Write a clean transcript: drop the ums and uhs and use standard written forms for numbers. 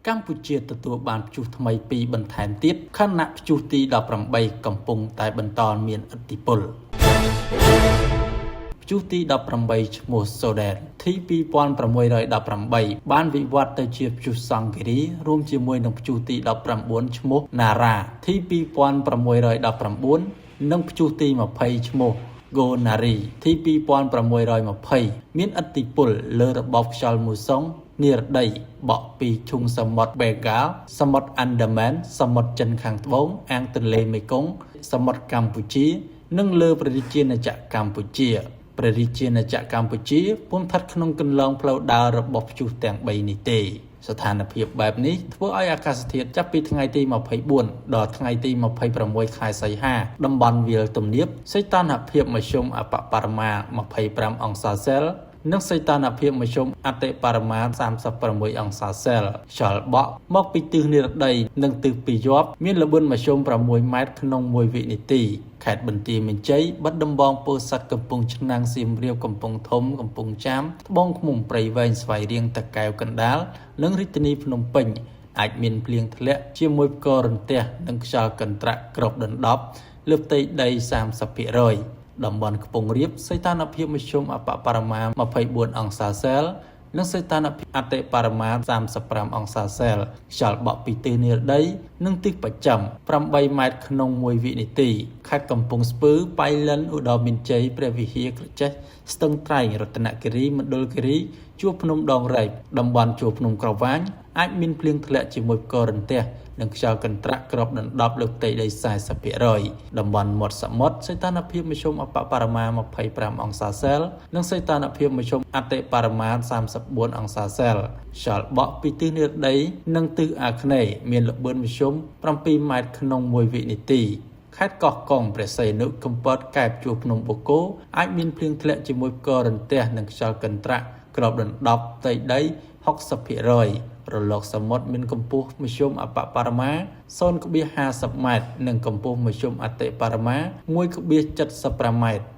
កម្ពុជាទទួលបានព្យុះថ្មី2បន្ថែមទៀតខណៈព្យុះទី18កំពុងតែបន្តមានឥទ្ធិពលព្យុះទី18ឈ្មោះ Soden ទី 2618 បានវិវត្តទៅជាព្យុះសង្គារីរួមជាមួយនឹងព្យុះទី19ឈ្មោះ Nara ទី 2619 និងព្យុះទី20ឈ្មោះ Gonari ទី 2620 មានឥទ្ធិពលលើរបបខ្យល់មូសុងនិរដីបក់ពីឈុងសមុទ្រ Bengal សមុទ្រ Andaman សមុទ្រចិនខាងត្បូងអាងទន្លេមេគង្គសមុទ្រកម្ពុជានិងលើព្រះរាជាណាចក្រកម្ពុជាព្រះរាជាណាចក្រកម្ពុជាពុំស្ថិតក្នុងគន្លងផ្លូវដើររបស់ព្យុះទាំង3នេះទេស្ថានភាពបែបនេះធ្វើឲ្យអាកាសធាតុចាប់ពីថ្ងៃទី24ដល់ថ្ងៃទី26ខែសីហាតំបន់វាលទំនាបសីតុណ្ហភាពមធ្យមអបបរមា25អង្សាសេលនិងសីតុណ្ហភាពមធ្យមអតិបរមា36អង្សាសេលខ្យល់បក់មកពីទិសនិរដីនិងទិសពីយប់មានល្បឿនមធ្យម6ម៉ែត្រក្នុង1វិនាទីខេត្តបន្ទាយមានជ័យបាត់ដំបងពោធិ៍សាត់កំពង់ឆ្នាំងសៀមរាបកំពង់ធំកំពង់ចាមត្បូងឃ្មុំព្រៃវែងស្វាយរៀងតាកែវកណ្ដាលនិងរាជធានីភ្នំពេញអាចមានភ្លៀងធ្លាក់ជាមួយផ្គររន្ទះនិងខ្យល់កន្ត្រាក់គ្របដណ្ដប់លើផ្ទៃដី 30% តំបន់ខ្ពង់រាបសីតុណ្ហភាពមធ្យមអបបរមា24អង្សាសេលនិងសីតុណ្ហភាពអតិបរមា35អង្សាសេលខ្យល់បក់ពីទិសនិរដីនិងទិសបស្ចិម8ម៉ែត្រក្នុង1វិនាទីខេត្តកំពង់ស្ពឺប៉ៃលិនឧត្តរមានជ័យព្រះវិហារក្រចេះស្ទឹងត្រែងរតនគិរីមណ្ឌលគិរីជួរភ្នំដងរែកតំបន់ជួរភ្នំក្រវាញអាចមានភ្លៀងធ្លាក់ជាមួយផ្គររន្ទះនិងខ្យល់កន្ត្រាក់គ្របដណ្ដប់លើផ្ទៃដី 40% តំបន់មាត់សមុទ្រសីតុណ្ហភាពមធ្យមអបបរមា25អង្សាសេលនិងសីតុណ្ហភាពមធ្យមអតិបរមា34អង្សាសេលខ្យល់បក់ពីទិសនិរដីនិងទិសអាគ្នេយ៍មានល្បឿនមធ្យម7ម៉ែត្រក្នុង1វិនាទីខេត្តកោះកុងព្រះសីហនុកំពតកែបជួរភ្នំបូកគោអាចមានភ្លៀងធ្លាក់ជាមួយផ្គររន្ទះនិងខ្យល់កន្ត្រាក់គ្របដណ្ដប់ផ្ទៃដី 60% រលកសមុទ្រមានកម្ពស់មធ្យមអបបរមា 0.50 ម៉ែត្រនិងកម្ពស់មធ្យមអតិបរមា 1.75 ម៉ែត្រ